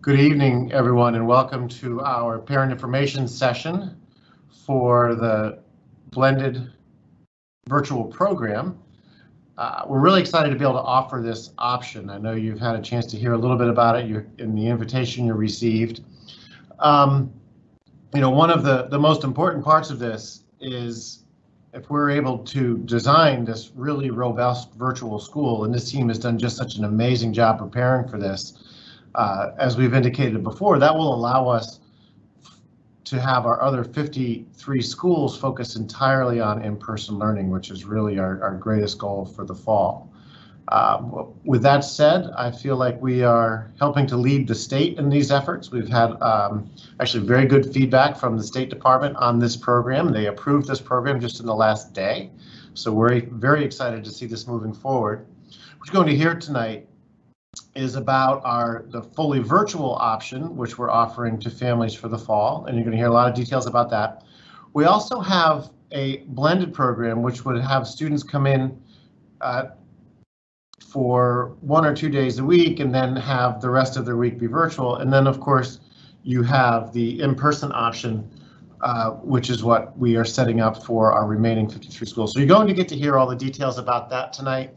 Good evening, everyone, and welcome to our parent information session for the blended virtual program. We're really excited to be able to offer this option. I know you've had a chance to hear a little bit about it in the invitation you received. One of the most important parts of this is if we're able to design this really robust virtual school, and this team has done just such an amazing job preparing for this. As we've indicated before, that will allow us to have our other 53 schools focus entirely on in-person learning, which is really our greatest goal for the fall. With that said, I feel like we are helping to lead the state in these efforts. We've had actually very good feedback from the State Department on this program. They approved this program just in the last day, so we're very excited to see this moving forward. What you're going to hear tonight is about the fully virtual option, which we're offering to families for the fall, and you're going to hear a lot of details about that. We also have a blended program, which would have students come in for 1 or 2 days a week and then have the rest of their week be virtual. And then, of course, you have the in-person option, which is what we are setting up for our remaining 53 schools. So you're going to get to hear all the details about that tonight.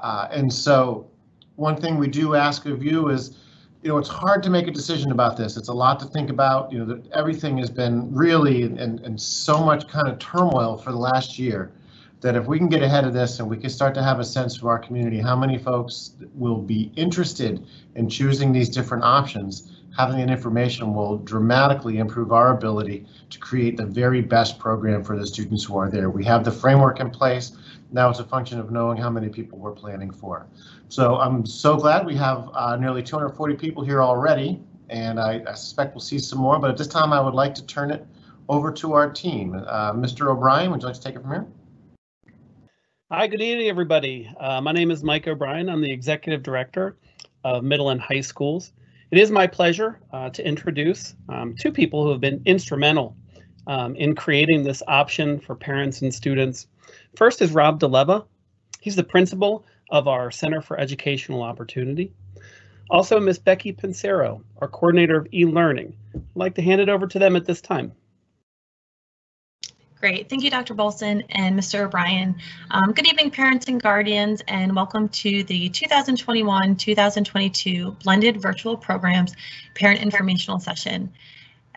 And so one thing we do ask of you is, it's hard to make a decision about this. It's a lot to think about. Everything has been really and so much kind of turmoil for the last year that if we can get ahead of this and we can start to have a sense of our community, how many folks will be interested in choosing these different options, having that information will dramatically improve our ability to create the very best program for the students who are there. We have the framework in place. Now it's a function of knowing how many people we're planning for. So I'm so glad we have nearly 240 people here already, and I suspect we'll see some more, but at this time I would like to turn it over to our team. Mr. O'Brien, would you like to take it from here? Hi, good evening, everybody. My name is Mike O'Brien. I'm the Executive Director of Middle and High Schools. It is my pleasure to introduce two people who have been instrumental in creating this option for parents and students. First is Rob DeLeva. He's the principal of our Center for Educational Opportunity. Also, Miss Rebecca Pensero, our coordinator of eLearning. I'd like to hand it over to them at this time. Great, thank you, Dr. Bolson and Mr. O'Brien. Good evening, parents and guardians, and welcome to the 2021-2022 Blended Virtual Programs Parent Informational Session.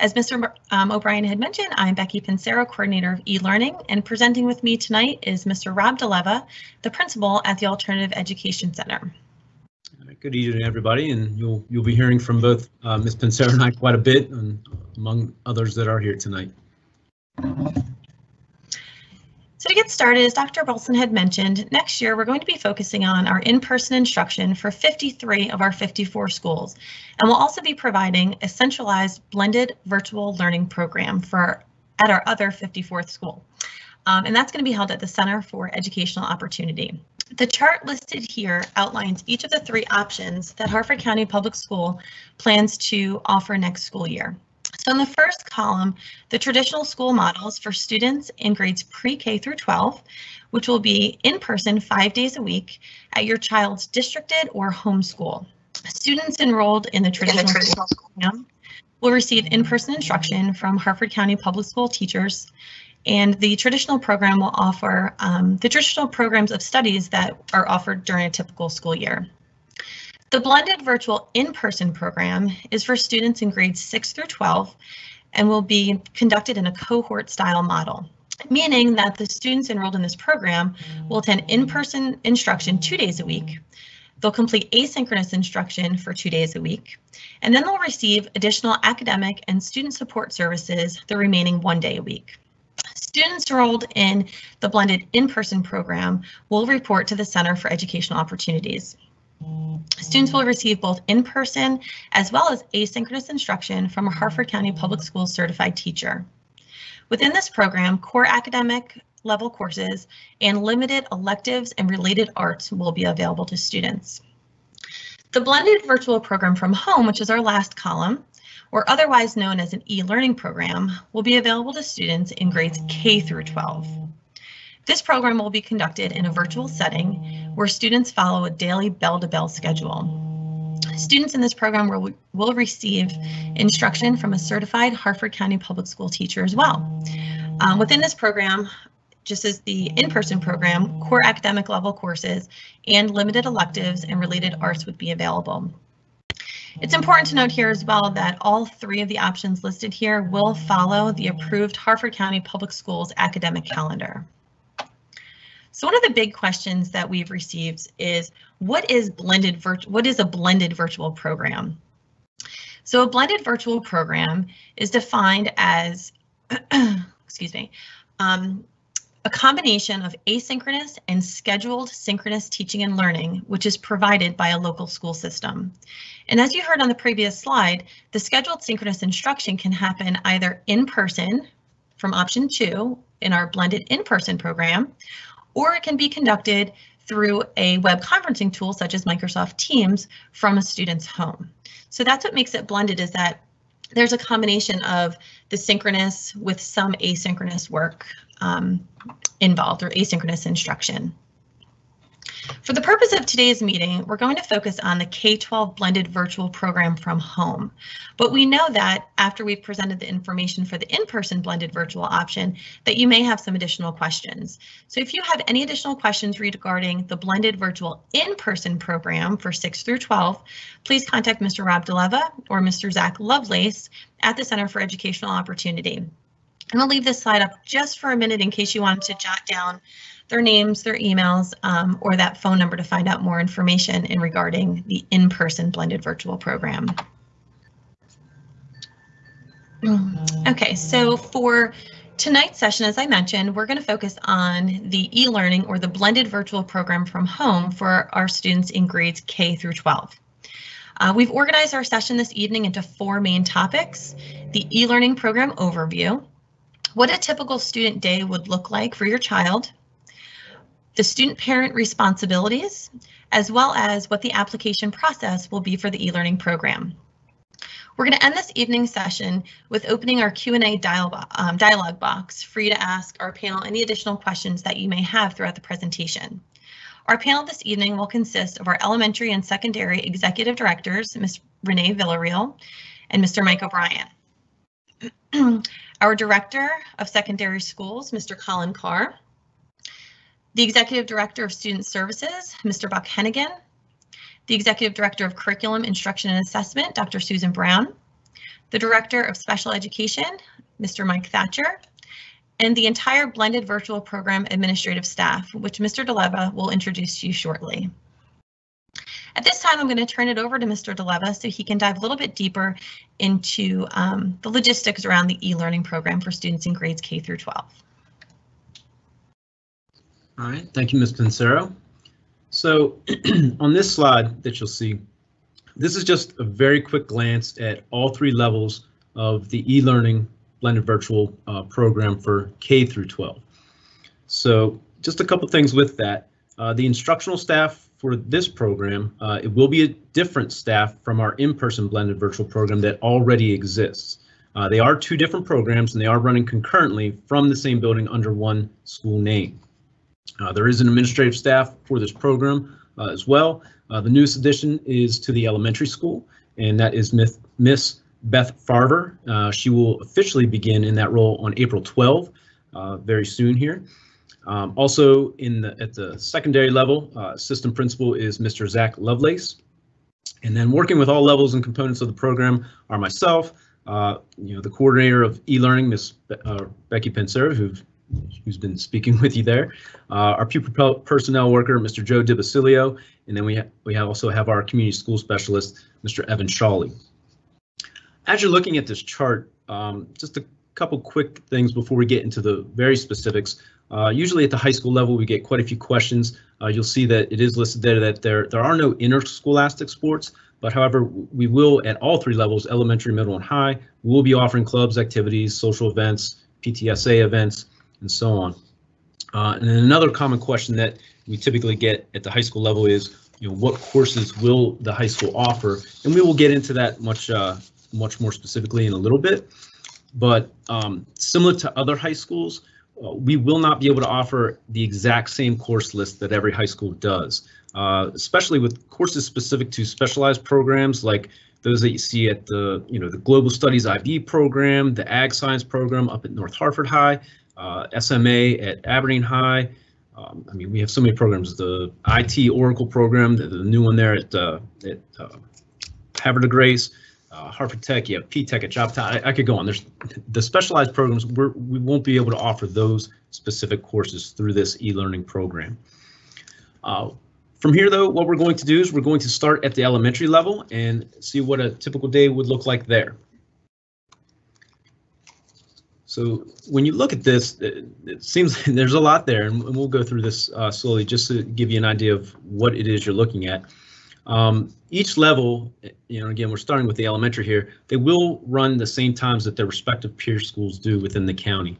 As Mr. O'Brien had mentioned, I'm Rebecca Pensero, coordinator of eLearning, and presenting with me tonight is Mr. Rob DeLeva, the principal at the Alternative Education Center. Good evening, everybody, and you'll be hearing from both Ms. Pensero and I quite a bit, and among others that are here tonight. So to get started, as Dr. Bolson had mentioned, next year we're going to be focusing on our in-person instruction for 53 of our 54 schools, and we'll also be providing a centralized blended virtual learning program at our other 54th school. And that's going to be held at the Center for Educational Opportunity. The chart listed here outlines each of the 3 options that Harford County Public School plans to offer next school year. So in the first column, the traditional school models for students in grades pre-K through 12, which will be in person 5 days a week at your child's districted or home school. Students enrolled in the traditional school program will receive in-person instruction from Harford County Public School teachers, and the traditional program will offer the traditional programs of studies that are offered during a typical school year. The blended virtual in-person program is for students in grades 6 through 12 and will be conducted in a cohort style model, meaning that the students enrolled in this program will attend in-person instruction 2 days a week. They'll complete asynchronous instruction for 2 days a week, and then they'll receive additional academic and student support services the remaining 1 day a week. Students enrolled in the blended in-person program will report to the Center for Educational Opportunities. Students will receive both in-person as well as asynchronous instruction from a Harford County Public Schools certified teacher. Within this program, core academic level courses and limited electives and related arts will be available to students. The blended virtual program from home, which is our last column, or otherwise known as an e-learning program, will be available to students in grades K through 12. This program will be conducted in a virtual setting where students follow a daily bell-to-bell schedule. Students in this program will receive instruction from a certified Harford County Public School teacher as well. Within this program, just as the in-person program, core academic level courses and limited electives and related arts would be available. It's important to note here as well that all three of the options listed here will follow the approved Harford County Public Schools academic calendar. So one of the big questions that we've received is, what is a blended virtual program? So a blended virtual program is defined as, excuse me, a combination of asynchronous and scheduled synchronous teaching and learning, which is provided by a local school system. And as you heard on the previous slide, the scheduled synchronous instruction can happen either in person from option 2 in our blended in-person program, or it can be conducted through a web conferencing tool such as Microsoft Teams from a student's home. So that's what makes it blended, is that there's a combination of the synchronous with some asynchronous work involved, or asynchronous instruction. For the purpose of today's meeting, we're going to focus on the K-12 blended virtual program from home. But we know that after we've presented the information for the in-person blended virtual option, that you may have some additional questions. So if you have any additional questions regarding the blended virtual in-person program for 6 through 12, please contact Mr. Rob DeLeva or Mr. Zach Lovelace at the Center for Educational Opportunity. And I'll leave this slide up just for a minute in case you wanted to jot down their names, their emails, or that phone number to find out more information regarding the in-person blended virtual program. Okay, so for tonight's session, as I mentioned, we're going to focus on the e-learning or the blended virtual program from home for our students in grades K through 12. We've organized our session this evening into 4 main topics: the e-learning program overview, what a typical student day would look like for your child, the student-parent responsibilities, as well as what the application process will be for the e-learning program. We're going to end this evening's session with opening our Q&A dialogue box for you to ask our panel any additional questions that you may have throughout the presentation. Our panel this evening will consist of our elementary and secondary executive directors, Ms. Renee Villarreal and Mr. Mike O'Brien. Our director of secondary schools, Mr. Colin Carr. The Executive Director of Student Services, Mr. Buck Hennigan. The Executive Director of Curriculum, Instruction and Assessment, Dr. Susan Brown. The Director of Special Education, Mr. Mike Thatcher. And the entire blended virtual program administrative staff, which Mr. DeLeva will introduce to you shortly. At this time, I'm going to turn it over to Mr. DeLeva so he can dive a little bit deeper into the logistics around the e-learning program for students in grades K through 12. All right, thank you, Ms. Pensero. So on this slide that you'll see, this is just a very quick glance at all 3 levels of the e-learning blended virtual program for K through 12. So just a couple things with that. The instructional staff for this program, it will be a different staff from our in-person blended virtual program that already exists. They are 2 different programs and they are running concurrently from the same building under one school name. There is an administrative staff for this program as well. The newest addition is to the elementary school, and that is Miss Beth Farver. She will officially begin in that role on April 12, very soon here. Also at the secondary level, assistant principal is Mr. Zach Lovelace. And then working with all levels and components of the program are myself, the coordinator of e-learning, Miss Rebecca Pensero, who's been speaking with you there, our pupil personnel worker, Mr. Joe DiBasilio, and then we also have our community school specialist, Mr. Evan Shawley. As you're looking at this chart, just a couple quick things before we get into the very specifics. Usually at the high school level, we get quite a few questions. You'll see that it is listed there that there are no interscholastic sports, but however, we will at all 3 levels, elementary, middle, and high, we will be offering clubs, activities, social events, PTSA events, and so on. And then another common question that we typically get at the high school level is, what courses will the high school offer? And we will get into that much more specifically in a little bit. But similar to other high schools, we will not be able to offer the exact same course list that every high school does. especially with courses specific to specialized programs like those that you see at the the Global Studies IB program, the Ag Science program up at North Hartford High, SMA at Aberdeen High. I mean, we have so many programs. The IT Oracle program, the new one there at Havre de Grace, Hartford Tech. You have P-Tech at Jobtown. I could go on. There's the specialized programs. We won't be able to offer those specific courses through this e-learning program. From here, though, what we're going to do is we're going to start at the elementary level and see what a typical day would look like there. So when you look at this, it seems there's a lot there, and we'll go through this slowly just to give you an idea of what it is you're looking at. Each level, again, we're starting with the elementary here, they will run the same times that their respective peer schools do within the county.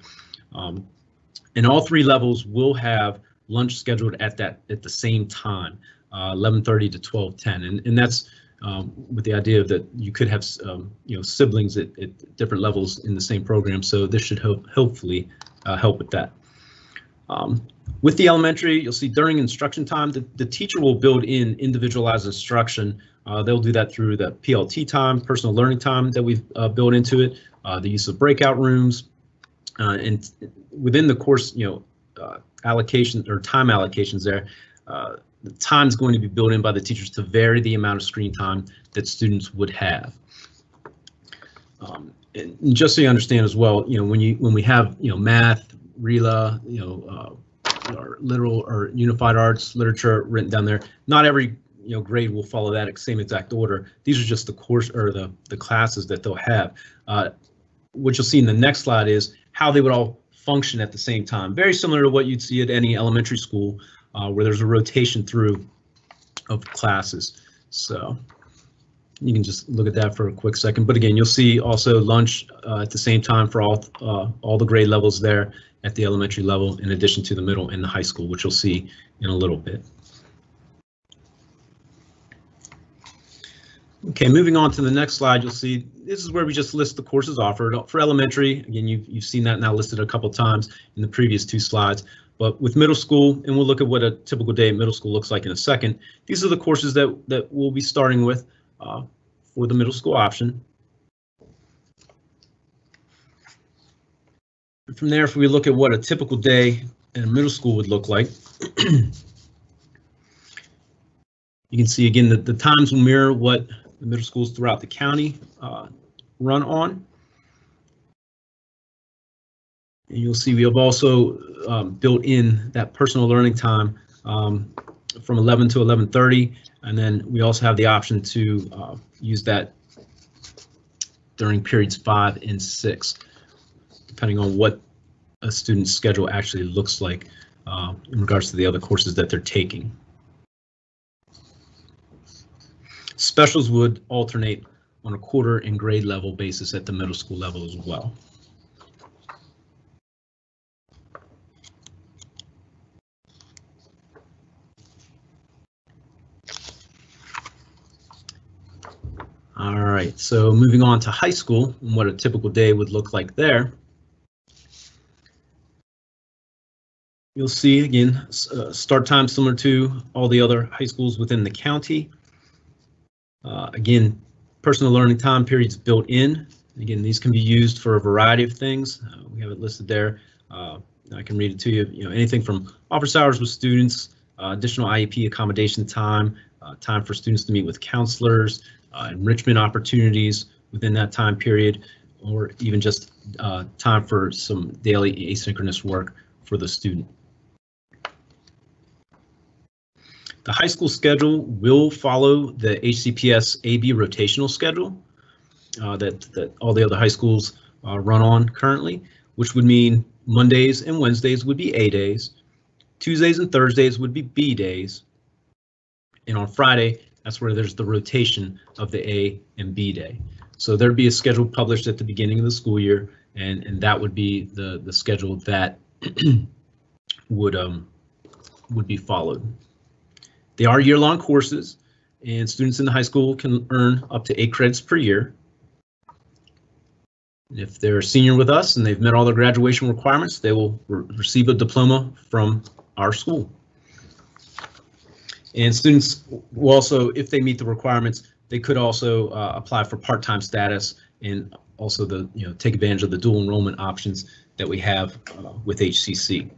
And all three levels will have lunch scheduled at the same time, 11:30 to 12:10, and that's with the idea that you could have siblings at different levels in the same program, so this should hopefully help with that. With the elementary, you'll see during instruction time, the teacher will build in individualized instruction. They'll do that through the PLT time, personal learning time that we've built into it, the use of breakout rooms, and within the course, allocation or time allocations there, the time is going to be built in by the teachers to vary the amount of screen time that students would have. And just so you understand as well, when we have math, RELA, or literal or unified arts, literature written down there, not every grade will follow that same exact order. These are just the course or the classes that they'll have. What you'll see in the next slide is how they would all function at the same time. Very similar to what you'd see at any elementary school, where there's a rotation through of classes. So you can just look at that for a quick second. But again, you'll see also lunch at the same time for all the grade levels there at the elementary level, in addition to the middle and the high school, which you'll see in a little bit. Okay, moving on to the next slide, you'll see this is where we just list the courses offered. For elementary, again, you've seen that now listed a couple times in the previous two slides. But with middle school, and we'll look at what a typical day at middle school looks like in a second, these are the courses that we'll be starting with for the middle school option. And from there, if we look at what a typical day in a middle school would look like, you can see again that the times will mirror what the middle schools throughout the county run on. And you'll see we have also built in that personal learning time from 11 to 11:30, and then we also have the option to use that during periods 5 and 6, depending on what a student's schedule actually looks like in regards to the other courses that they're taking. Specials would alternate on a quarter and grade level basis at the middle school level as well. All right, so moving on to high school and what a typical day would look like there. You'll see again, start time similar to all the other high schools within the county. Again, personal learning time periods built in. Again, these can be used for a variety of things. We have it listed there. I can read it to you. Anything from office hours with students, additional IEP accommodation time, time for students to meet with counselors, enrichment opportunities within that time period, or even just time for some daily asynchronous work for the student. The high school schedule will follow the HCPS AB rotational schedule that all the other high schools run on currently, which would mean Mondays and Wednesdays would be A days, Tuesdays and Thursdays would be B days, and on Friday, that's where there's the rotation of the A and B day. So there'd be a schedule published at the beginning of the school year, and that would be the schedule that would be followed. They are year-long courses, and students in the high school can earn up to 8 credits per year. If they're a senior with us and they've met all their graduation requirements, they will receive a diploma from our school. And students will also, if they meet the requirements, they could also apply for part-time status and also take advantage of the dual enrollment options that we have with HCC.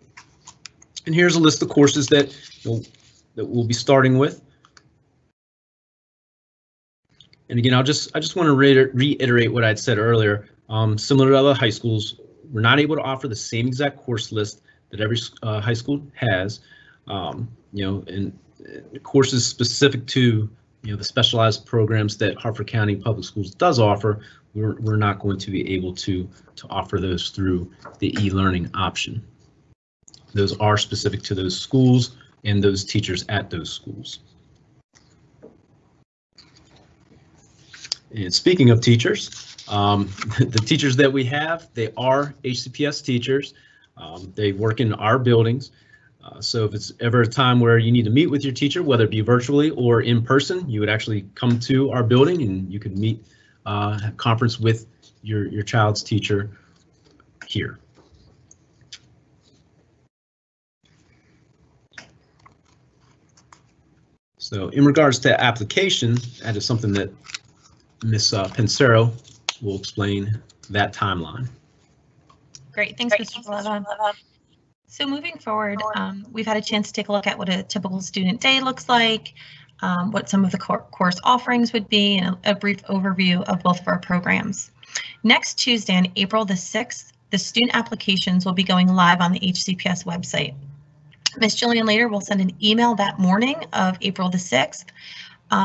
And here's a list of courses that we'll be starting with. And again, I just want to reiterate what I'd said earlier. Similar to other high schools, we're not able to offer the same exact course list that every high school has. And courses specific to the specialized programs that Harford County Public Schools does offer, we're not going to be able to offer those through the e-learning option. Those are specific to those schools and those teachers at those schools. And speaking of teachers, the teachers that we have, they are HCPS teachers. They work in our buildings. So if it's ever a time where you need to meet with your teacher, whether it be virtually or in person, you would actually come to our building and you could meet, have conference with your child's teacher here. So in regards to application, that is something that Ms. Pensero will explain that timeline. Great, thanks, Mr. DeLeva. So moving forward, we've had a chance to take a look at what a typical student day looks like, what some of the course offerings would be, and a brief overview of both of our programs. Next Tuesday, on April the 6th, the student applications will be going live on the HCPS website. Ms. Jillian later will send an email that morning of April the 6th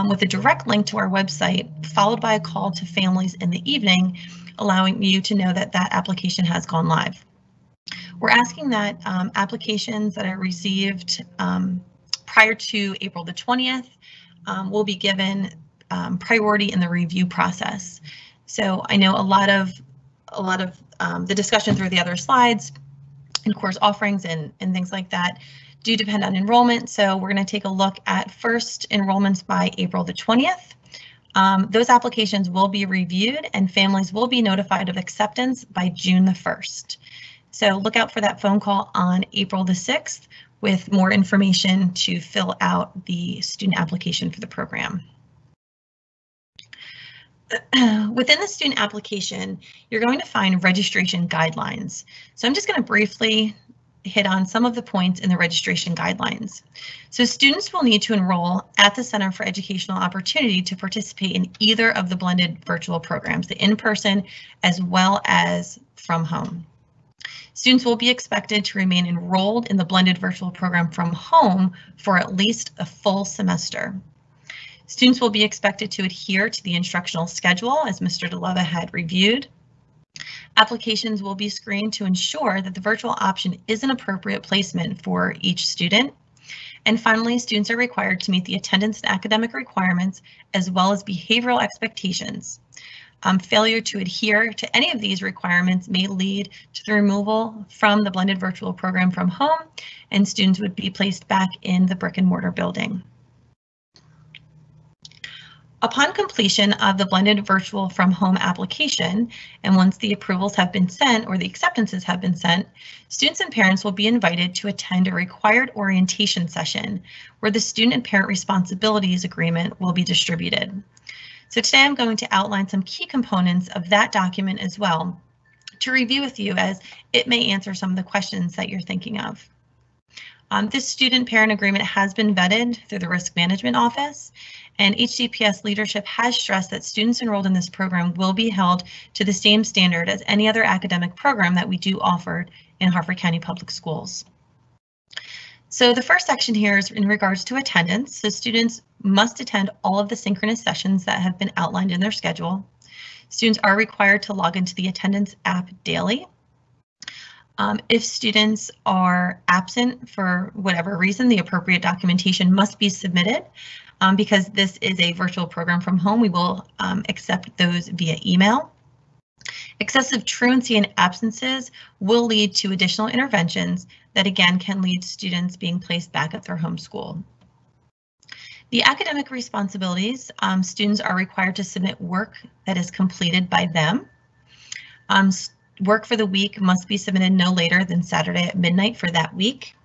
with a direct link to our website, followed by a call to families in the evening, allowing you to know that that application has gone live. We're asking that applications that are received prior to April the 20th will be given priority in the review process. So I know a lot of the discussion through the other slides and course offerings and things like that do depend on enrollment. So we're going to take a look at first enrollments by April the 20th. Those applications will be reviewed and families will be notified of acceptance by June the 1st. So look out for that phone call on April the 6th with more information to fill out the student application for the program. Within the student application, you're going to find registration guidelines. So I'm just going to briefly hit on some of the points in the registration guidelines. So students will need to enroll at the Center for Educational Opportunity to participate in either of the blended virtual programs, the in-person as well as from home. Students will be expected to remain enrolled in the blended virtual program from home for at least a full semester. Students will be expected to adhere to the instructional schedule, as Mr. DeLeva had reviewed. Applications will be screened to ensure that the virtual option is an appropriate placement for each student. And finally, students are required to meet the attendance and academic requirements as well as behavioral expectations. Failure to adhere to any of these requirements may lead to the removal from the blended virtual program from home, and students would be placed back in the brick and mortar building. Upon completion of the blended virtual from home application, and once the approvals have been sent or the acceptances have been sent, students and parents will be invited to attend a required orientation session where the student and parent responsibilities agreement will be distributed. So today I'm going to outline some key components of that document as well to review with you, as it may answer some of the questions that you're thinking of. This student parent agreement has been vetted through the Risk Management Office, and HCPS leadership has stressed that students enrolled in this program will be held to the same standard as any other academic program that we do offer in Harford County Public Schools. So the first section here is in regards to attendance. So students must attend all of the synchronous sessions that have been outlined in their schedule. Students are required to log into the attendance app daily. If students are absent for whatever reason, the appropriate documentation must be submitted. Because this is a virtual program from home, we will accept those via email. Excessive truancy and absences will lead to additional interventions that again can lead students being placed back at their home school. The academic responsibilities, students are required to submit work that is completed by them. Work for the week must be submitted no later than Saturday at midnight for that week.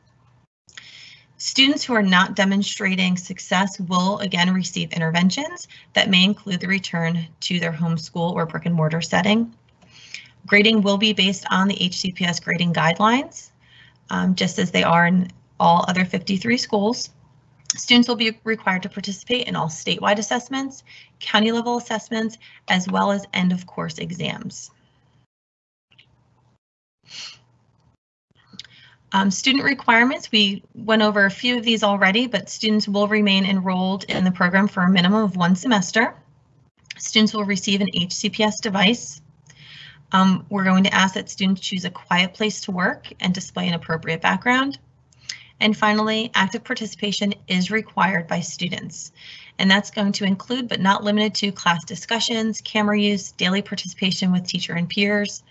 Students who are not demonstrating success will again receive interventions that may include the return to their home school or brick and mortar setting. Grading will be based on the HCPS grading guidelines, just as they are in all other 53 schools. Students will be required to participate in all statewide assessments, county level assessments, as well as end of course exams. Student requirements, we went over a few of these already, but students will remain enrolled in the program for a minimum of 1 semester. Students will receive an HCPS device. We're going to ask that students choose a quiet place to work and display an appropriate background. And finally, active participation is required by students. And that's going to include, but not limited to, class discussions, camera use, daily participation with teacher and peers.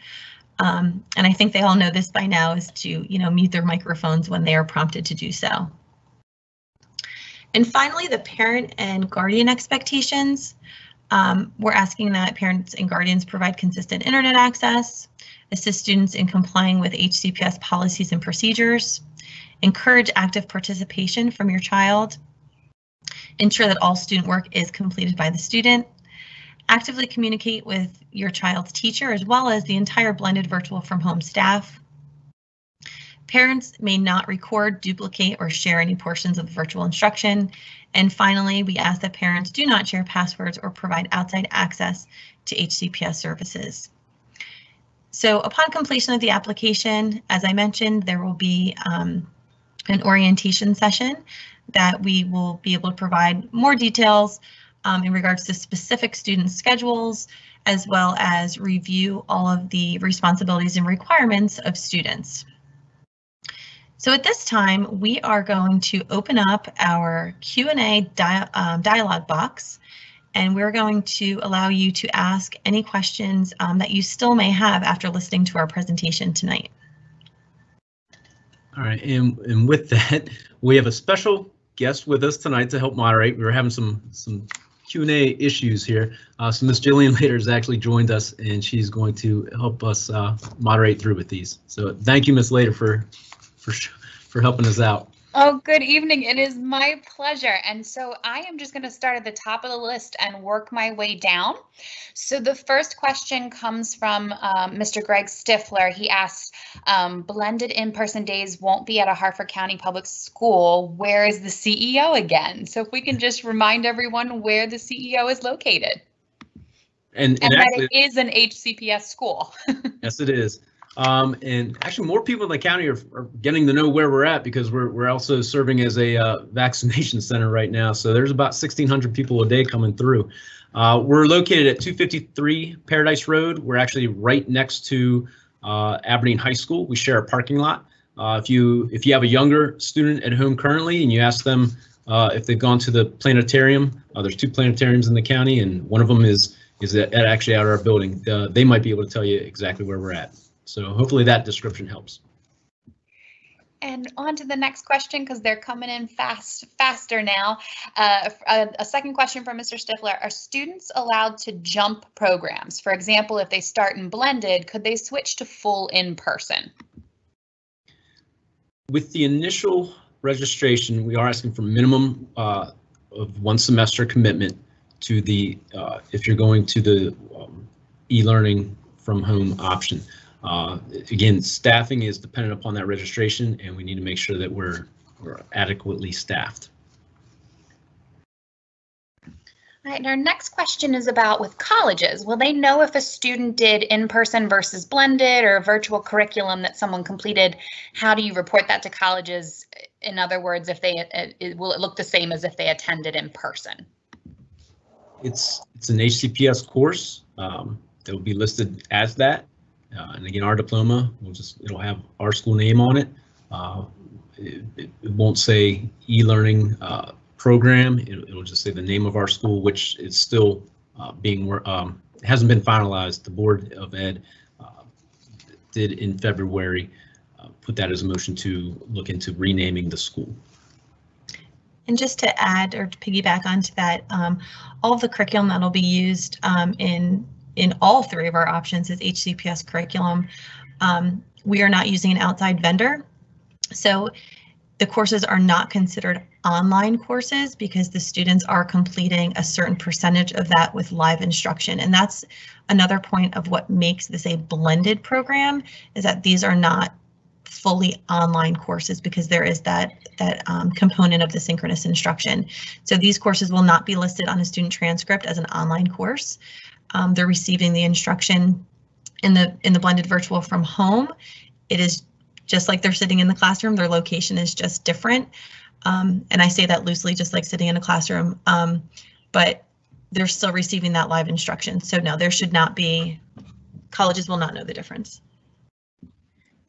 And I think they all know this by now, is to, mute their microphones when they are prompted to do so. And finally, the parent and guardian expectations. We're asking that parents and guardians provide consistent internet access, assist students in complying with HCPS policies and procedures, encourage active participation from your child, ensure that all student work is completed by the student, actively communicate with your child's teacher as well as the entire blended virtual from home staff. Parents may not record, duplicate, or share any portions of the virtual instruction. And finally, we ask that parents do not share passwords or provide outside access to HCPS services. So upon completion of the application, as I mentioned, there will be an orientation session that we will be able to provide more details in regards to specific student schedules, as well as review all of the responsibilities and requirements of students. So at this time, we are going to open up our Q&A dialog box, and we're going to allow you to ask any questions that you still may have after listening to our presentation tonight. All right, and with that, we have a special guest with us tonight to help moderate. We were having some Q&A issues here. So Ms. Jillian Later has actually joined us, and she's going to help us moderate through with these. So thank you, Ms. Later, for helping us out. Oh, good evening. It is my pleasure. And so I am just going to start at the top of the list and work my way down. So the first question comes from Mr. Greg Stifler. He asks, blended in-person days won't be at a Harford County public school. Where is the CEO again? So if we can just remind everyone where the CEO is located. And that actually, it is an HCPS school. Yes, it is. And actually more people in the county are getting to know where we're at, because we're also serving as a vaccination center right now. So there's about 1,600 people a day coming through. We're located at 253 Paradise Road. We're actually right next to Aberdeen High School. We share a parking lot. If you have a younger student at home currently and you ask them if they've gone to the planetarium, there's 2 planetariums in the county, and one of them is actually out of our building. They might be able to tell you exactly where we're at. So hopefully that description helps. And on to the next question, because they're coming in faster now. A second question from Mr. Stifler. Are students allowed to jump programs? For example, if they start in blended, could they switch to full in-person? With the initial registration, we are asking for minimum of 1 semester commitment to the, if you're going to the e-learning from home option. Again, staffing is dependent upon that registration, and we need to make sure that we're adequately staffed. All right, and our next question is about with colleges. Will they know if a student did in-person versus blended or virtual curriculum that someone completed? How do you report that to colleges? In other words, if will it look the same as if they attended in person? It's an HCPS course that will be listed as that. And again, our diploma it'll have our school name on it. It won't say e-learning program. It'll just say the name of our school, which is still hasn't been finalized. The Board of Ed did in February put that as a motion to look into renaming the school. And just to add or to piggyback onto that, all of the curriculum that will be used in all 3 of our options is HCPS curriculum. We are not using an outside vendor. So the courses are not considered online courses because the students are completing a certain percentage of that with live instruction. And that's another point of what makes this a blended program, is that these are not fully online courses because there is that component of the synchronous instruction. So these courses will not be listed on a student transcript as an online course. They're receiving the instruction in the blended virtual from home. It is just like they're sitting in the classroom. Their location is just different. And I say that loosely, just like sitting in a classroom, but they're still receiving that live instruction. So no, there should not be, colleges will not know the difference.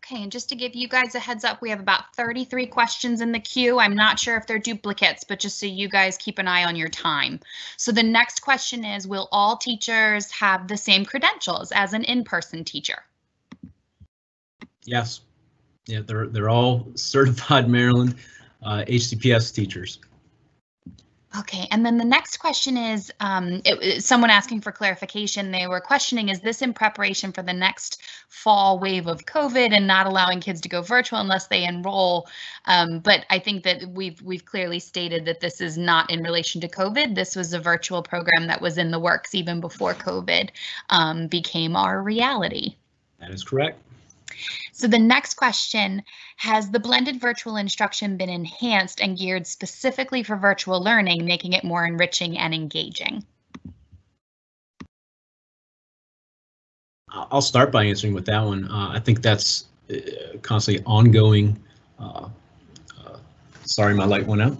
Okay, and just to give you guys a heads up, we have about 33 questions in the queue. I'm not sure if they're duplicates, but just so you guys keep an eye on your time. So the next question is, will all teachers have the same credentials as an in-person teacher? Yes. Yeah, they're all certified Maryland HCPS teachers. Okay, and then the next question is someone asking for clarification. They were questioning, is this in preparation for the next fall wave of COVID and not allowing kids to go virtual unless they enroll? But I think that we've clearly stated that this is not in relation to COVID. This was a virtual program that was in the works even before COVID became our reality. That is correct. So the next question, has the blended virtual instruction been enhanced and geared specifically for virtual learning, making it more enriching and engaging? I'll start by answering with that one. I think that's constantly ongoing. Sorry, my light went out.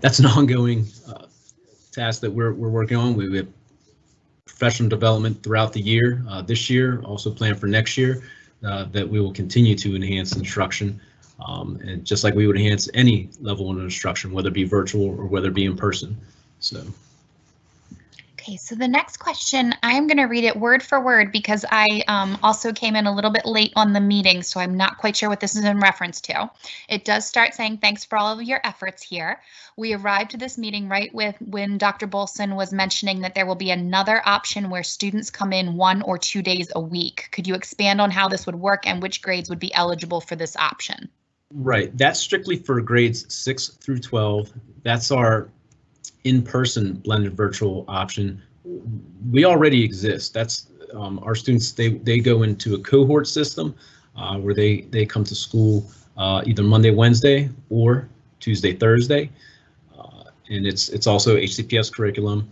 That's an ongoing task that we're working on. We have professional development throughout the year. This year, also plan for next year. That we will continue to enhance instruction, and just like we would enhance any level of instruction, whether it be virtual or whether it be in person. So. Okay, so the next question, I'm going to read it word for word because I also came in a little bit late on the meeting, so I'm not quite sure what this is in reference to. It does start saying, thanks for all of your efforts here. We arrived to this meeting right when Dr. Bolson was mentioning that there will be another option where students come in 1 or 2 days a week. Could you expand on how this would work and which grades would be eligible for this option? Right, that's strictly for grades 6 through 12. That's our in-person blended virtual option. We already exist. That's our students, they go into a cohort system where they come to school either Monday, Wednesday, or Tuesday, Thursday. And it's also HCPS curriculum.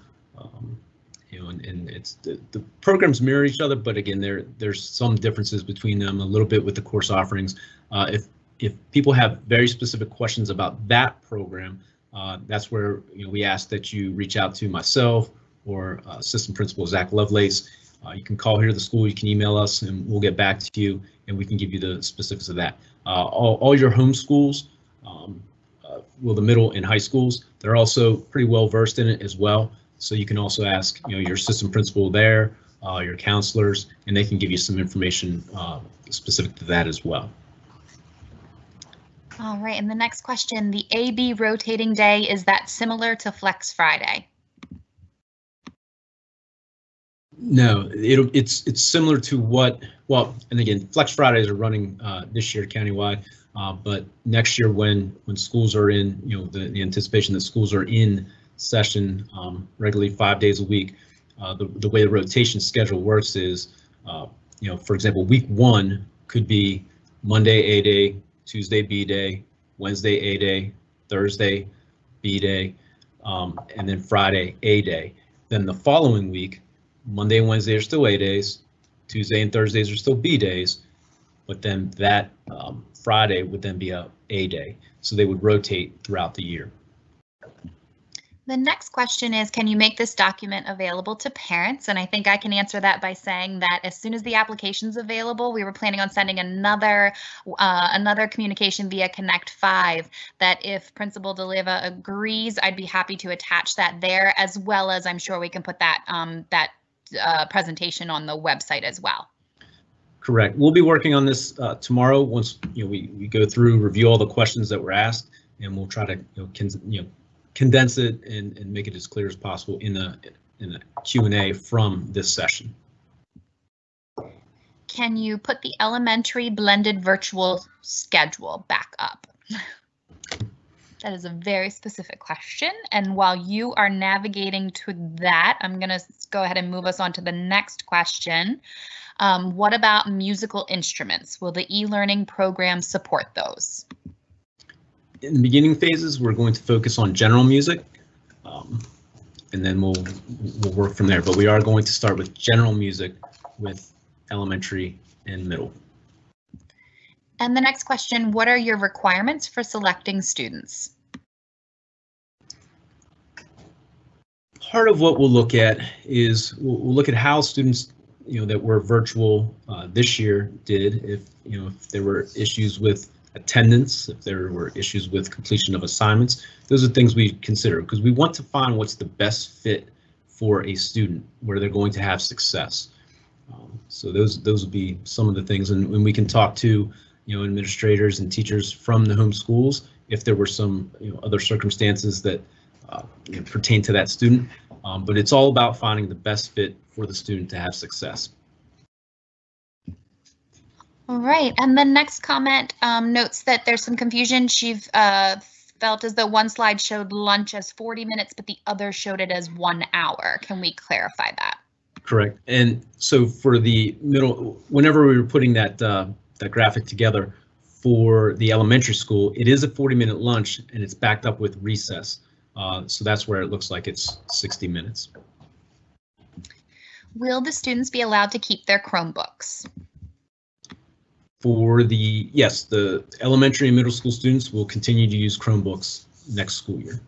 You know, and it's the programs mirror each other, but again, there's some differences between them a little bit with the course offerings. If people have very specific questions about that program, that's where we ask that you reach out to myself or Assistant Principal Zach Lovelace. You can call here to the school, you can email us, and we'll get back to you, and we can give you the specifics of that. All your home schools, well, the middle and high schools, they're also pretty well versed in it as well. So you can also ask your assistant principal there, your counselors, and they can give you some information specific to that as well. All right, and the next question, the AB rotating day, is that similar to Flex Friday? No, it's similar to what, well, and again, Flex Fridays are running this year countywide, but next year when schools are in, the anticipation that schools are in session regularly 5 days a week, the way the rotation schedule works is, for example, week 1 could be Monday A day, Tuesday B day, Wednesday A day, Thursday B day, and then Friday A day. Then the following week, Monday and Wednesday are still A days, Tuesday and Thursdays are still B days, but then that Friday would then be a day. So they would rotate throughout the year. The next question is, can you make this document available to parents? And I think I can answer that by saying that as soon as the application's available, we were planning on sending another communication via Connect 5, that if Principal DeLeva agrees, I'd be happy to attach that there, as well as I'm sure we can put that presentation on the website as well. Correct. We'll be working on this tomorrow once we go through, review all the questions that were asked, and we'll try to condense it and make it as clear as possible in a Q&A from this session. Can you put the elementary blended virtual schedule back up? That is a very specific question. And while you are navigating to that, I'm going to go ahead and move us on to the next question. What about musical instruments? Will the e-learning program support those? In the beginning phases, we're going to focus on general music, and then we'll work from there. But we are going to start with general music with elementary and middle. And the next question, what are your requirements for selecting students? Part of what we'll look at is we'll look at how students, that were virtual this year did. If there were issues with attendance, if there were issues with completion of assignments, those are things we consider because we want to find what's the best fit for a student where they're going to have success. So those will be some of the things, and we can talk to administrators and teachers from the home schools if there were some other circumstances that pertain to that student. But it's all about finding the best fit for the student to have success. All right, and the next comment notes that there's some confusion. She felt as though one slide showed lunch as 40 minutes, but the other showed it as 1 hour. Can we clarify that? Correct. And so for the middle, whenever we were putting that that graphic together for the elementary school, it is a 40-minute lunch and it's backed up with recess. So that's where it looks like it's 60 minutes. Will the students be allowed to keep their Chromebooks? For yes, the elementary and middle school students will continue to use Chromebooks next school year.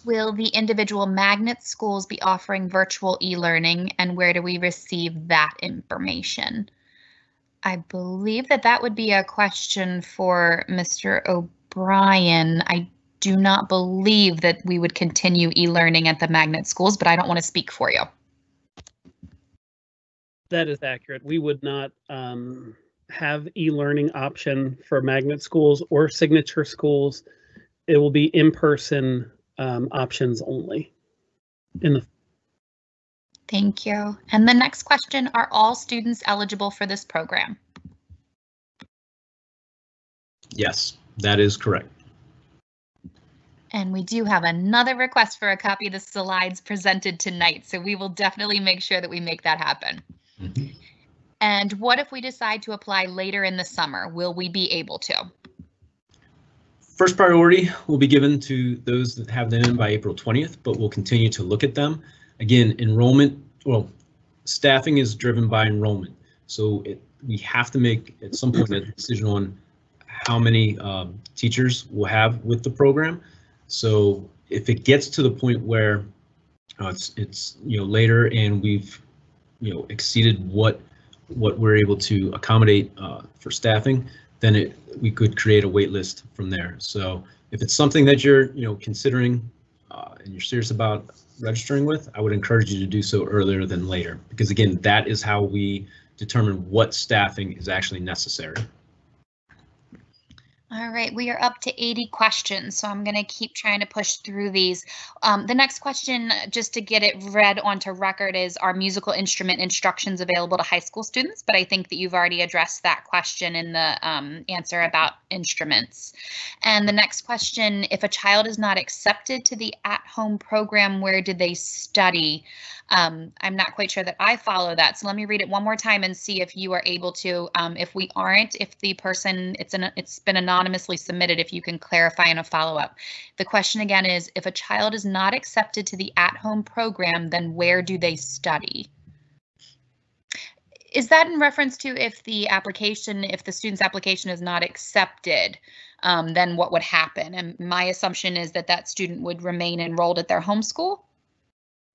Will the individual magnet schools be offering virtual e-learning, and where do we receive that information? I believe that would be a question for Mr. O'Brien. I do not believe that we would continue e-learning at the magnet schools, but I don't want to speak for you. That is accurate. We would not have e-learning option for magnet schools or signature schools. It will be in-person options only. Thank you. And the next question, are all students eligible for this program? Yes, that is correct. And we do have another request for a copy of the slides presented tonight, so we will definitely make sure that we make that happen. Mm-hmm. And what if we decide to apply later in the summer? Will we be able to? First priority will be given to those that have them in by April 20th, but we'll continue to look at them. Again, enrollment, well, staffing is driven by enrollment. So we have to make at some point a decision on how many teachers we'll have with the program. So if it gets to the point where it's later and we've exceeded what we're able to accommodate for staffing, then we could create a wait list from there. So if it's something that you're considering and you're serious about registering with, I would encourage you to do so earlier than later, because again, that is how we determine what staffing is actually necessary. All right, we are up to 80 questions, so I'm going to keep trying to push through these. The next question, just to get it read onto record, is, are musical instrument instructions available to high school students? But I think that you've already addressed that question in the answer about instruments. And the next question, if a child is not accepted to the at-home program, where do they study? I'm not quite sure that I follow that, so let me read it one more time and see if you are able to. If we aren't, if the person, it's been anonymously submitted, if you can clarify in a follow-up. The question again is, if a child is not accepted to the at-home program, then where do they study? Is that in reference to if the student's application is not accepted, then what would happen? And my assumption is that student would remain enrolled at their home school?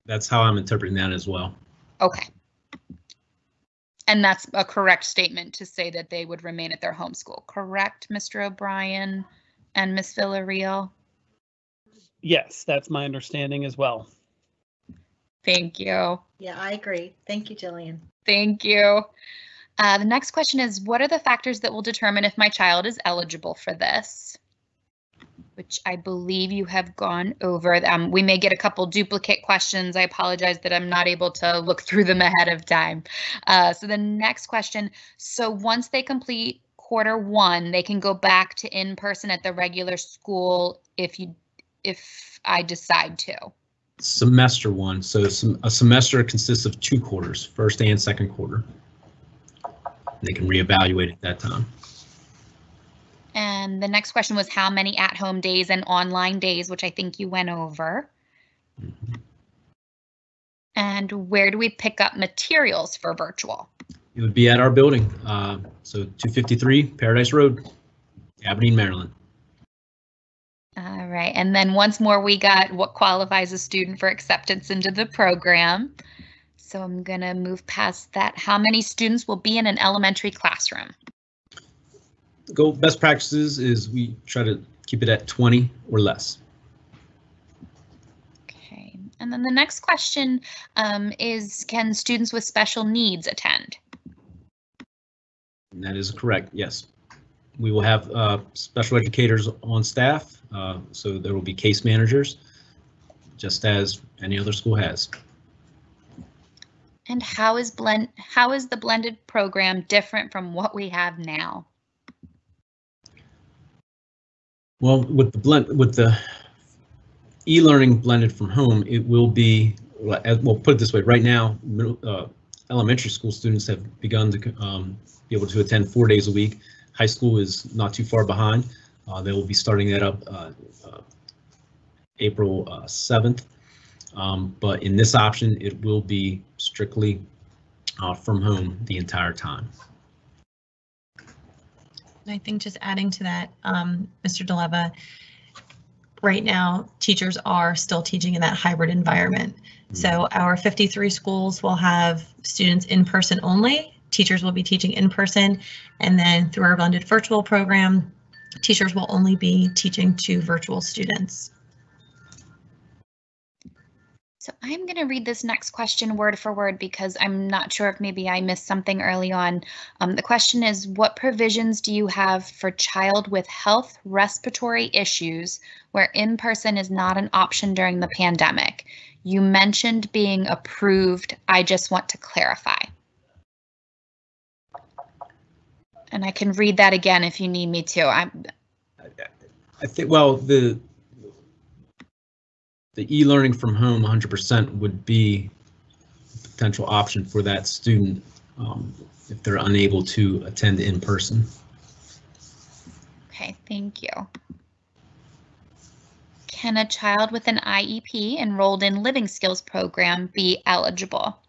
That's how I'm interpreting that as well. Okay. And that's a correct statement to say that they would remain at their home school, correct, Mr. O'Brien and Ms. Villarreal? Yes, that's my understanding as well. Thank you. Yeah, I agree. Thank you, Jillian. Thank you. The next question is, what are the factors that will determine if my child is eligible for this? Which I believe you have gone over. We may get a couple duplicate questions. I apologize that I'm not able to look through them ahead of time. So the next question, so once they complete quarter one, they can go back to in-person at the regular school if I decide to. Semester one. So a semester consists of 2 quarters, first and second quarter. They can reevaluate at that time. And the next question was how many at-home days and online days, which I think you went over. Mm-hmm. And where do we pick up materials for virtual? It would be at our building, so 253 Paradise Road, Aberdeen, Maryland. All right, and then once more we got what qualifies a student for acceptance into the program. So I'm gonna move past that. How many students will be in an elementary classroom? Best practices is we try to keep it at 20 or less. Okay, and then the next question is, can students with special needs attend? And that is correct, yes. We will have special educators on staff, so there will be case managers, just as any other school has. And how is the blended program different from what we have now? Well, with the e-learning blended from home, it will be, we'll put it this way, right now, elementary school students have begun to be able to attend 4 days a week. High school is not too far behind. They will be starting that up April 7th. But in this option, it will be strictly from home the entire time. I think just adding to that, Mr. DeLeva, right now, teachers are still teaching in that hybrid environment. Mm-hmm. So our 53 schools will have students in person only. Teachers will be teaching in person, and then through our blended virtual program, teachers will only be teaching to virtual students. So I'm going to read this next question word for word because I'm not sure if maybe I missed something early on. The question is, what provisions do you have for child with health respiratory issues where in-person is not an option during the pandemic? You mentioned being approved. I just want to clarify. And I can read that again if you need me to. I think, well, the e-learning from home 100% would be a potential option for that student if they're unable to attend in person. Okay, thank you. Can a child with an IEP enrolled in Living Skills program be eligible?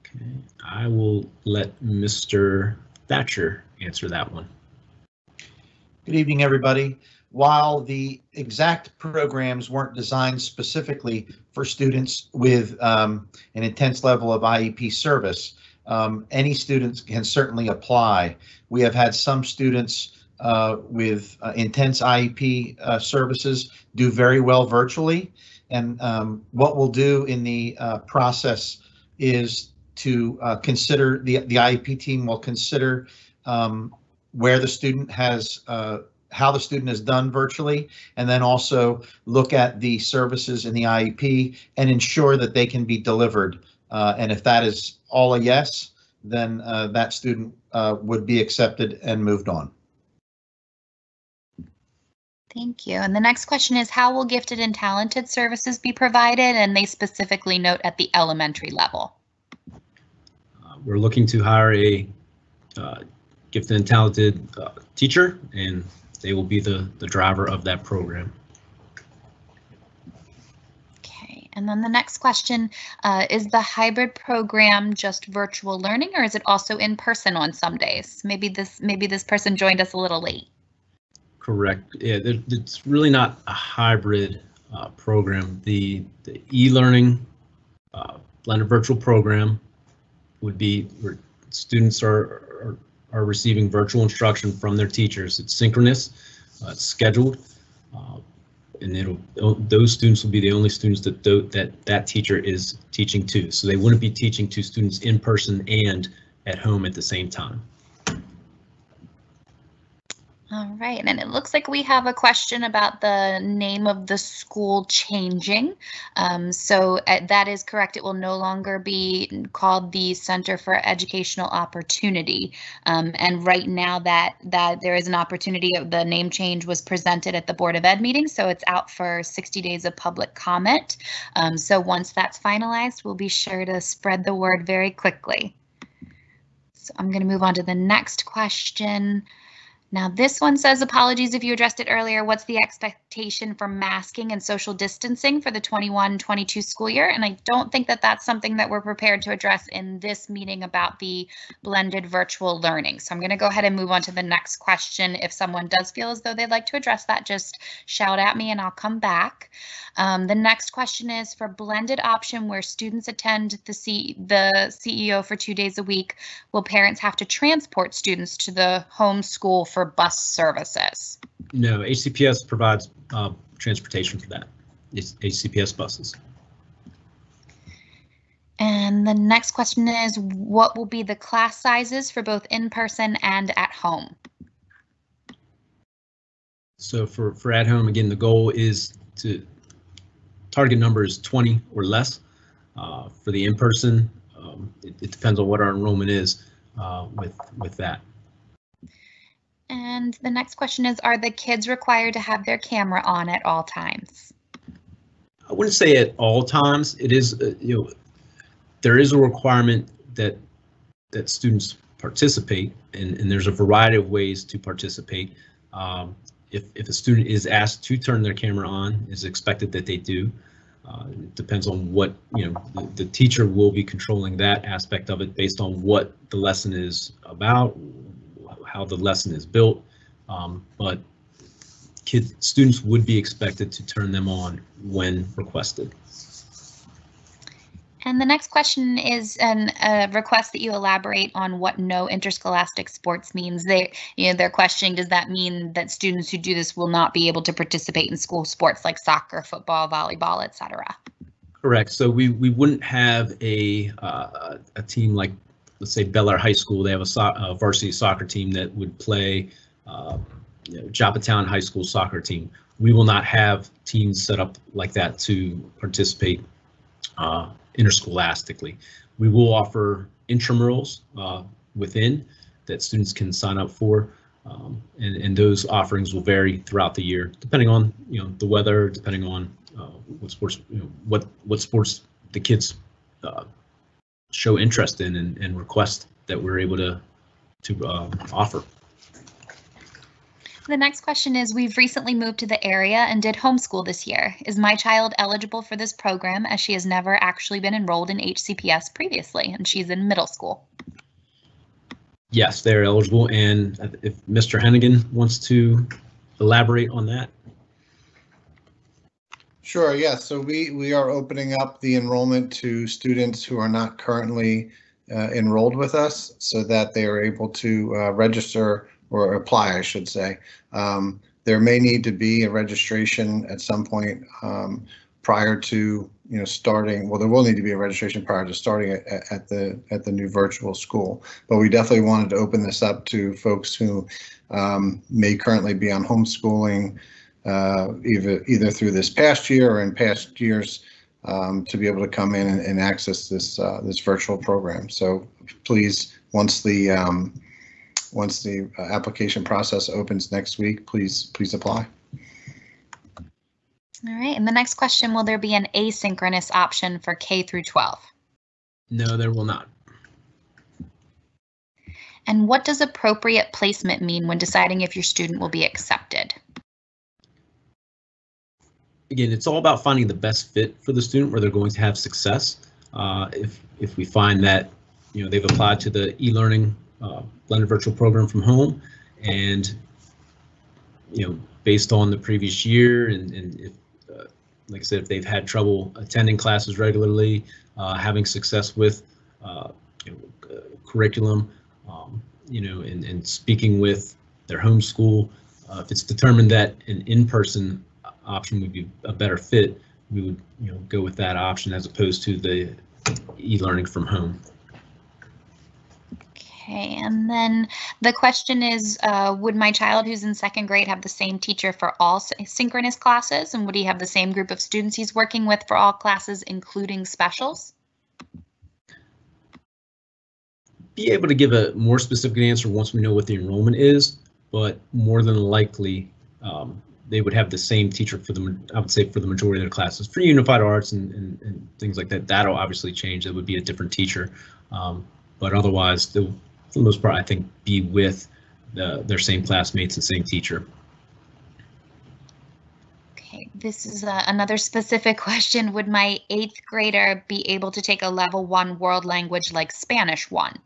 Okay, I will let Mr. Thatcher answer that one. Good evening, everybody. While the exact programs weren't designed specifically for students with an intense level of IEP service, any students can certainly apply. We have had some students with intense IEP services do very well virtually, and what we'll do in the process is to consider, the IEP team will consider where the student has how the student has done virtually, and then also look at the services in the IEP and ensure that they can be delivered. And if that is all a yes, then that student would be accepted and moved on. Thank you. And the next question is, how will gifted and talented services be provided? And they specifically note at the elementary level. We're looking to hire a gifted and talented teacher, and they will be the driver of that program. Okay, and then the next question, is the hybrid program just virtual learning, or is it also in person on some days? Maybe this person joined us a little late. Correct. Yeah, it's really not a hybrid program. The e-learning blended virtual program would be where students are receiving virtual instruction from their teachers. It's synchronous, it's scheduled, and those students will be the only students that teacher is teaching to. So they wouldn't be teaching to students in person and at home at the same time. All right, and it looks like we have a question about the name of the school changing. That is correct. It will no longer be called the Center for Educational Opportunity. And right now that there is an opportunity, the name change was presented at the Board of Ed meeting, so it's out for 60 days of public comment. So once that's finalized, we'll be sure to spread the word very quickly. So I'm going to move on to the next question. Now this one says, apologies if you addressed it earlier, what's the expectation for masking and social distancing for the 21-22 school year? And I don't think that that's something that we're prepared to address in this meeting about the blended virtual learning. So I'm going to go ahead and move on to the next question. If someone does feel as though they'd like to address that, just shout at me and I'll come back. The next question is for blended option where students attend the CEO for 2 days a week. Will parents have to transport students to the home school for bus services? No, HCPS provides transportation for that. It's HCPS buses. And the next question is, what will be the class sizes for both in person and at home? So for at home, again, the goal is to target number is 20 or less. For the in-person, it depends on what our enrollment is with that. And the next question is, are the kids required to have their camera on at all times? I wouldn't say at all times. It is, there is a requirement that students participate, and there's a variety of ways to participate. If a student is asked to turn their camera on, it's expected that they do. It depends on what, the teacher will be controlling that aspect of it based on what the lesson is about, how the lesson is built, but students would be expected to turn them on when requested. And the next question is a request that you elaborate on what no interscholastic sports means. They're questioning, does that mean that students who do this will not be able to participate in school sports like soccer, football, volleyball, etc.? Correct. So we wouldn't have a team like, let's say, Bel Air High School. They have a varsity soccer team that would play Joppatown High School soccer team. We will not have teams set up like that to participate interscholastically. We will offer intramurals within that students can sign up for, and those offerings will vary throughout the year, depending on the weather, depending on what sports what sports the kids show interest in and request that we're able to offer. The next question is, we've recently moved to the area and did homeschool this year. Is my child eligible for this program as she has never actually been enrolled in HCPS previously and she's in middle school? Yes, they're eligible, and if Mr. Hennigan wants to elaborate on that. Sure, yes. So we are opening up the enrollment to students who are not currently enrolled with us so that they are able to register or apply, I should say. There may need to be a registration at some point prior to starting. Well, there will need to be a registration prior to starting at the new virtual school. But we definitely wanted to open this up to folks who may currently be on homeschooling, either through this past year or in past years, to be able to come in and access this virtual program. So please, once the application process opens next week, please apply. All right, and the next question, will there be an asynchronous option for K through 12? No, there will not. And what does appropriate placement mean when deciding if your student will be accepted? Again, it's all about finding the best fit for the student where they're going to have success. If we find that they've applied to the eLearning blended virtual program from home, and based on the previous year, and if like I said, if they've had trouble attending classes regularly, having success with curriculum, and speaking with their home school, if it's determined that an in-person option would be a better fit, we would go with that option as opposed to the e-learning from home. Okay, and then the question is, would my child who's in 2nd grade have the same teacher for all synchronous classes? And would he have the same group of students he's working with for all classes, including specials? Be able to give a more specific answer once we know what the enrollment is, but more than likely they would have the same teacher for I would say for the majority of their classes. For unified arts and things like that, that'll obviously change. It would be a different teacher, but otherwise they'll, for the most part, I think, be with their same classmates and same teacher. Okay, this is another specific question. Would my 8th grader be able to take a level 1 world language like Spanish 1?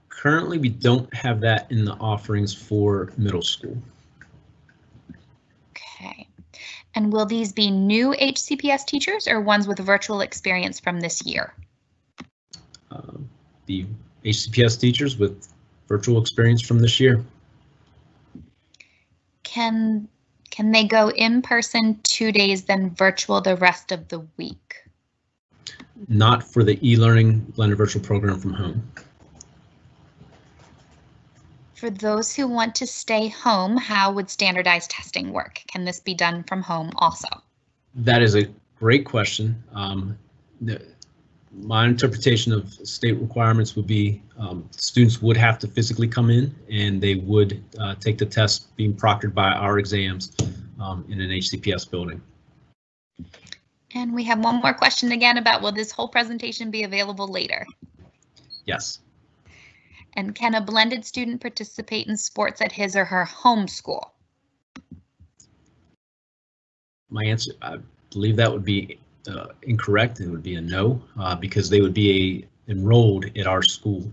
Currently, we don't have that in the offerings for middle school. Okay, and will these be new HCPS teachers or ones with virtual experience from this year? The HCPS teachers with virtual experience from this year. Can they go in person 2 days, then virtual the rest of the week? Not for the eLearning blended virtual program from home. For those who want to stay home, how would standardized testing work? Can this be done from home also? That is a great question. My interpretation of state requirements would be students would have to physically come in and they would take the test being proctored by our exams in an HCPS building. And we have one more question again about, will this whole presentation be available later? Yes. And can a blended student participate in sports at his or her home school? My answer, I believe that would be incorrect. It would be a no, because they would be enrolled at our school.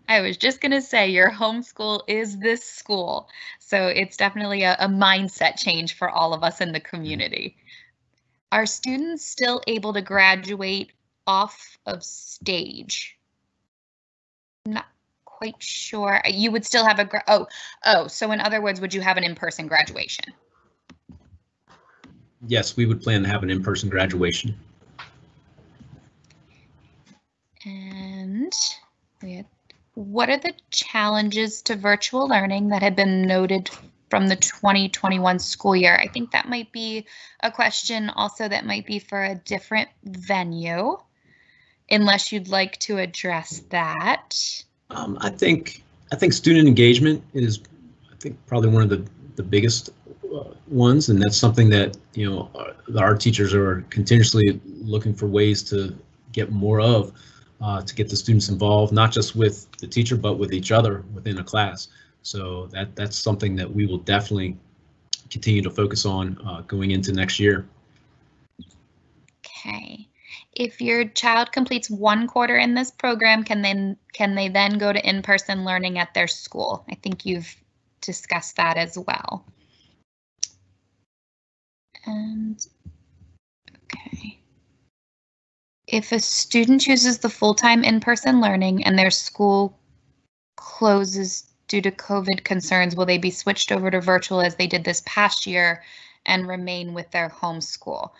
I was just going to say your home school is this school, so it's definitely a mindset change for all of us in the community. Are students still able to graduate off of stage? Not quite sure. You would still have a so in other words, would you have an in-person graduation? Yes, we would plan to have an in-person graduation. And what are the challenges to virtual learning that have been noted from the 2021 school year? I think that might be a question also that might be for a different venue, unless you'd like to address that. I think student engagement is, I think, probably one of the biggest ones, and that's something that, you know, our teachers are continuously looking for ways to get more of, to get the students involved, not just with the teacher, but with each other within a class. So that's something that we will definitely continue to focus on going into next year. Okay. If your child completes 1 quarter in this program, can they then go to in-person learning at their school? I think you've discussed that as well. And okay. If a student chooses the full-time in-person learning and their school closes due to COVID concerns, will they be switched over to virtual as they did this past year and remain with their home school?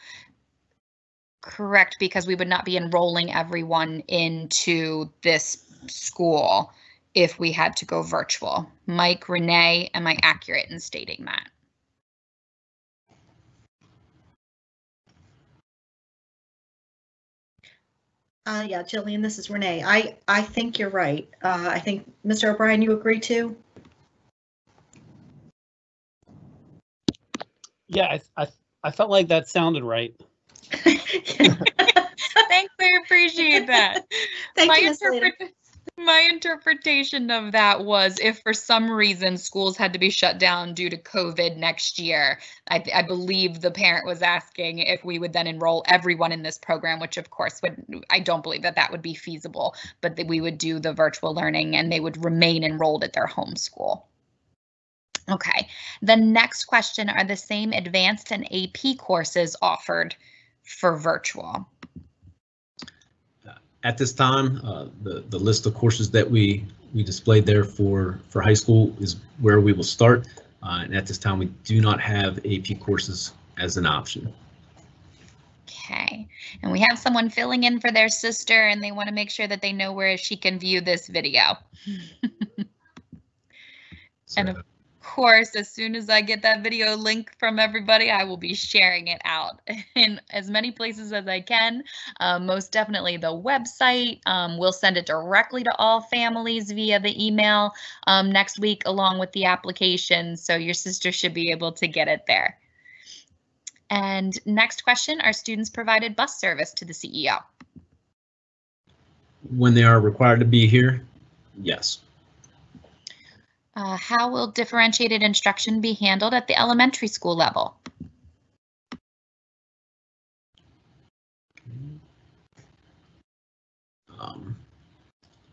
Correct, because we would not be enrolling everyone into this school if we had to go virtual. Mike, Renee, am I accurate in stating that? Yeah, Jillian, this is Renee. I think you're right. I think, Mr. O'Brien, you agree too? Yeah, I felt like that sounded right. Thanks, I appreciate that. Thank you, Ms. My interpretation of that was if for some reason schools had to be shut down due to COVID next year, I believe the parent was asking if we would then enroll everyone in this program, which of course I don't believe that would be feasible, but that we would do the virtual learning and they would remain enrolled at their home school. Okay, the next question, are the same advanced and AP courses offered for virtual? At this time, the list of courses that we displayed there for high school is where we will start. And at this time, we do not have AP courses as an option. Okay, and we have someone filling in for their sister, and they want to make sure that they know where she can view this video. And of course, as soon as I get that video link from everybody, I will be sharing it out in as many places as I can. Most definitely the website. We'll send it directly to all families via the email next week, along with the application. So your sister should be able to get it there. And next question, are students provided bus service to the CEO? When they are required to be here, yes. How will differentiated instruction be handled at the elementary school level?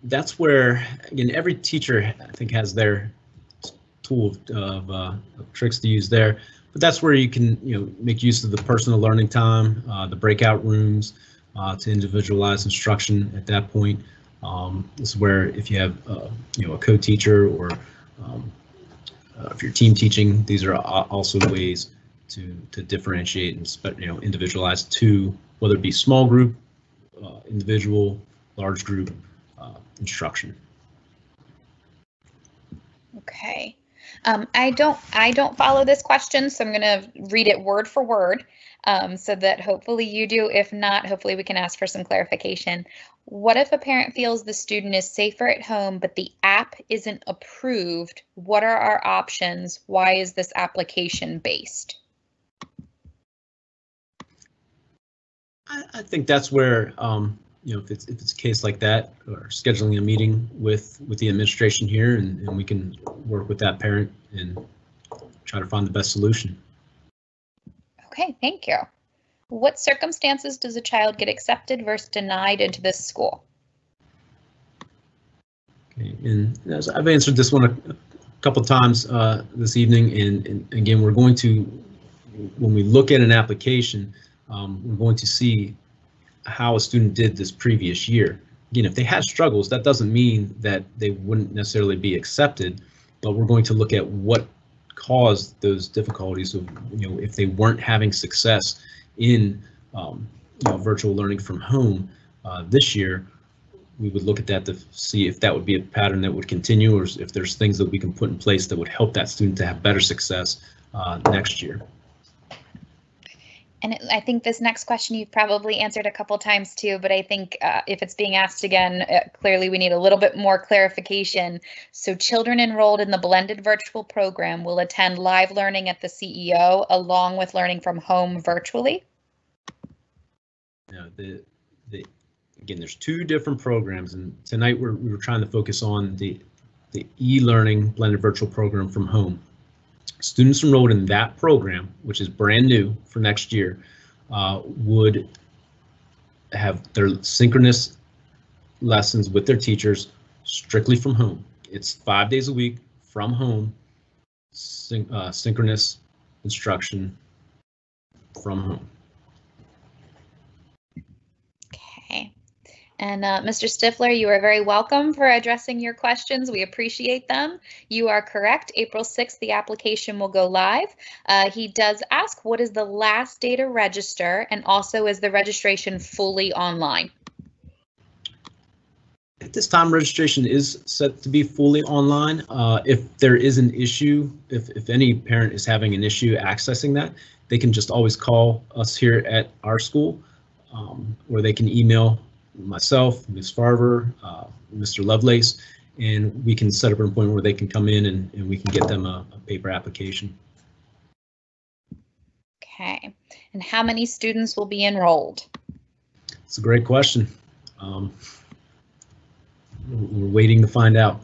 That's where, again, every teacher, I think, has their tool of tricks to use there. But that's where you can, make use of the personal learning time, the breakout rooms to individualize instruction at that point. This is where if you have, a co-teacher or if you're team teaching, these are also ways to differentiate and individualize to whether it be small group, individual, large group instruction. Okay. I don't follow this question, so I'm going to read it word for word so that hopefully you do. If not, hopefully we can ask for some clarification. What if a parent feels the student is safer at home, but the app isn't approved? What are our options? Why is this application based? I think that's where, if it's a case like that, or scheduling a meeting with the administration here, and we can work with that parent and try to find the best solution. Okay, thank you. What circumstances does a child get accepted versus denied into this school? Okay, and as I've answered this one a couple times this evening, and again, we're going to, when we look at an application, we're going to see how a student did this previous year. Again, if they had struggles, that doesn't mean that they wouldn't necessarily be accepted, but we're going to look at what caused those difficulties of, if they weren't having success in, virtual learning from home this year, we would look at that to see if that would be a pattern that would continue, or if there's things that we can put in place that would help that student to have better success next year. And I think this next question you've probably answered a couple times too, but I think if it's being asked again, clearly we need a little bit more clarification. So children enrolled in the blended virtual program will attend live learning at the CEO along with learning from home virtually? Yeah, again, there's two different programs, and tonight we were trying to focus on the e-learning blended virtual program from home. Students enrolled in that program, which is brand new for next year, would have their synchronous lessons with their teachers strictly from home. It's 5 days a week from home, synchronous instruction from home. Okay. And Mr. Stifler, you are very welcome for addressing your questions. We appreciate them. You are correct. April 6th, the application will go live. He does ask, what is the last day to register? And also, is the registration fully online? At this time, registration is set to be fully online. If there is an issue, if any parent is having an issue accessing that, they can just always call us here at our school, or they can email myself, Ms. Farver, Mr. Lovelace, and we can set up an appointment where they can come in and we can get them a paper application. Okay, and how many students will be enrolled? It's a great question. We're waiting to find out.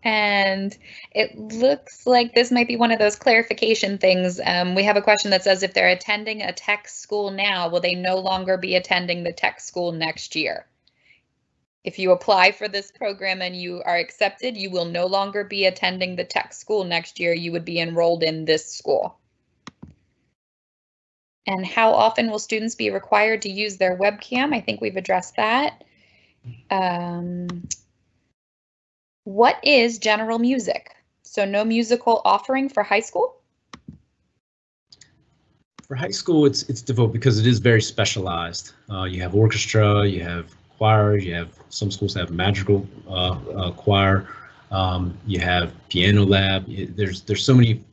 And it looks like this might be one of those clarification things. We have a question that says if they're attending a tech school now, will they no longer be attending the tech school next year? If you apply for this program and you are accepted, you will no longer be attending the tech school next year. You would be enrolled in this school. And how often will students be required to use their webcam? I think we've addressed that. What is general music? So no musical offering for high school? For high school, it's difficult because it is very specialized. You have orchestra, you have choir, you have some schools have magical choir, you have piano lab. There's so many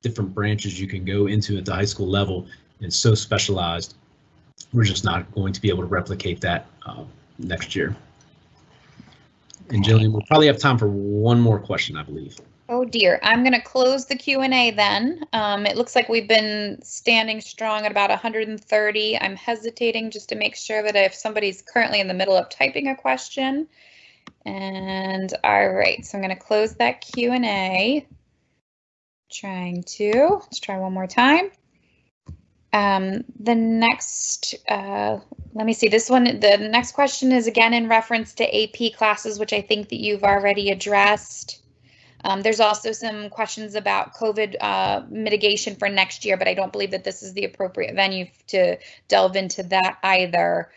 different branches you can go into at the high school level. It's so specialized. We're just not going to be able to replicate that next year. And Jillian, we'll probably have time for one more question, I believe. Oh dear, I'm going to close the Q&A then. It looks like we've been standing strong at about 130. I'm hesitating just to make sure that if somebody's currently in the middle of typing a question. And all right, so I'm going to close that Q&A. Let's try one more time. The next, let me see, the next question is again in reference to AP classes, which I think that you've already addressed. There's also some questions about COVID mitigation for next year, but I don't believe that this is the appropriate venue to delve into that either.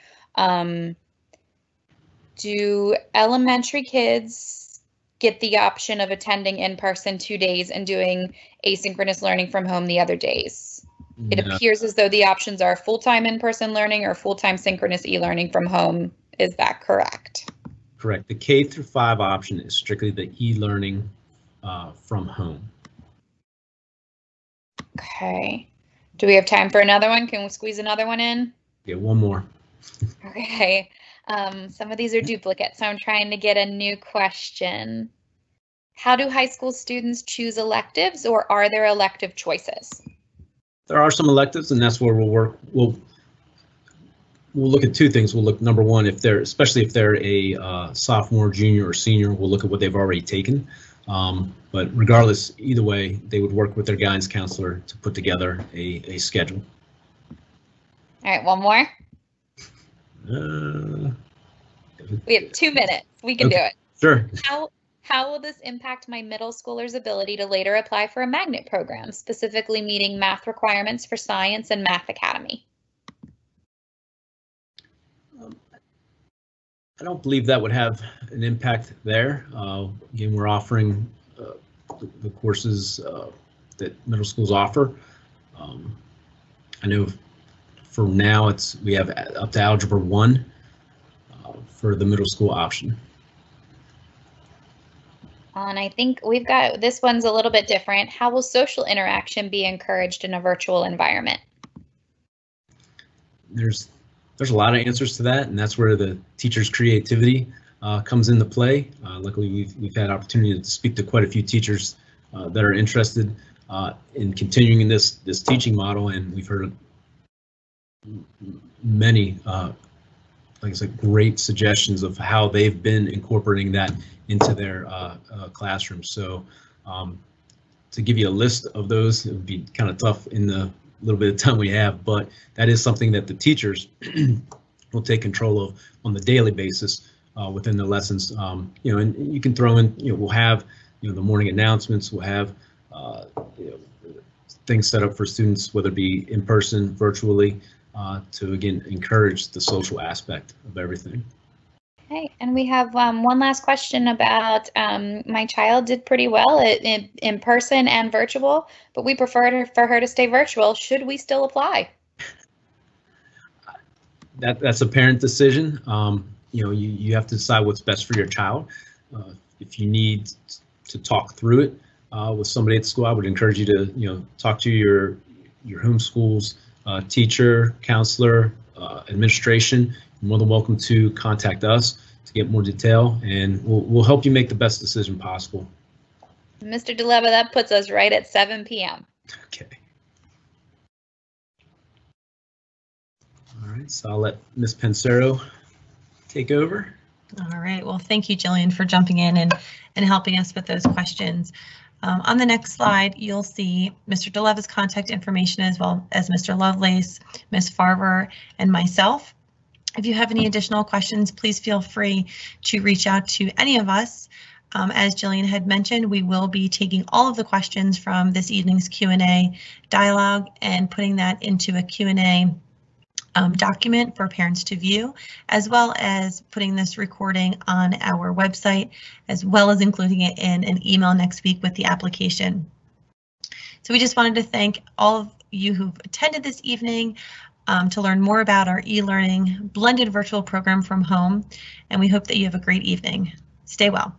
Do elementary kids get the option of attending in person 2 days and doing asynchronous learning from home the other days? It appears as though the options are full-time in-person learning or full-time synchronous e-learning from home. Is that correct? Correct. The K through 5 option is strictly the e-learning from home. Okay. Do we have time for another one? Can we squeeze another one in? Yeah, one more. Okay. Some of these are duplicates, so I'm trying to get a new question. How do high school students choose electives, or are there elective choices? There are some electives, and that's where we'll work. We'll look at two things. We'll look, number one, especially if they're a sophomore, junior, or senior, we'll look at what they've already taken. But regardless, either way, they would work with their guidance counselor to put together a schedule. All right, one more. We have 2 minutes. We can do it. Sure. How will this impact my middle schooler's ability to later apply for a magnet program, specifically meeting math requirements for science and math academy? I don't believe that would have an impact there. Again, we're offering the courses that middle schools offer. I know for now we have up to Algebra 1 for the middle school option. And I think we've got, this one's a little bit different. How will social interaction be encouraged in a virtual environment? There's a lot of answers to that, and that's where the teacher's creativity comes into play. Luckily, we've had opportunity to speak to quite a few teachers that are interested in continuing this teaching model, and we've heard many, like I said, great suggestions of how they've been incorporating that into their classrooms. So to give you a list of those, it would be kind of tough in the little bit of time we have, but that is something that the teachers will take control of on the daily basis within the lessons. You know, and you can throw in, you know, we'll have, you know, the morning announcements, we'll have you know, things set up for students, whether it be in person, virtually, to again encourage the social aspect of everything. Okay, and we have one last question about my child did pretty well in person and virtual, but we prefer for her to stay virtual. Should we still apply? That's a parent decision. You know, you have to decide what's best for your child. If you need to talk through it with somebody at school, I would encourage you to, you know, talk to your homeschool's teacher, counselor, administration. You're more than welcome to contact us to get more detail, and we'll help you make the best decision possible. Mr. DeLeva, that puts us right at 7 p.m. Okay. All right, so I'll let Ms. Pensero take over. All right, well, thank you, Jillian, for jumping in and helping us with those questions. On the next slide, you'll see Mr. DeLeva's contact information as well as Mr. Lovelace, Ms. Farver, and myself. If you have any additional questions, please feel free to reach out to any of us. As Jillian had mentioned, we will be taking all of the questions from this evening's Q&A dialogue and putting that into a Q&A document for parents to view, as well as putting this recording on our website, as well as including it in an email next week with the application. So we just wanted to thank all of you who've attended this evening to learn more about our e-learning blended virtual program from home, and we hope that you have a great evening. Stay well.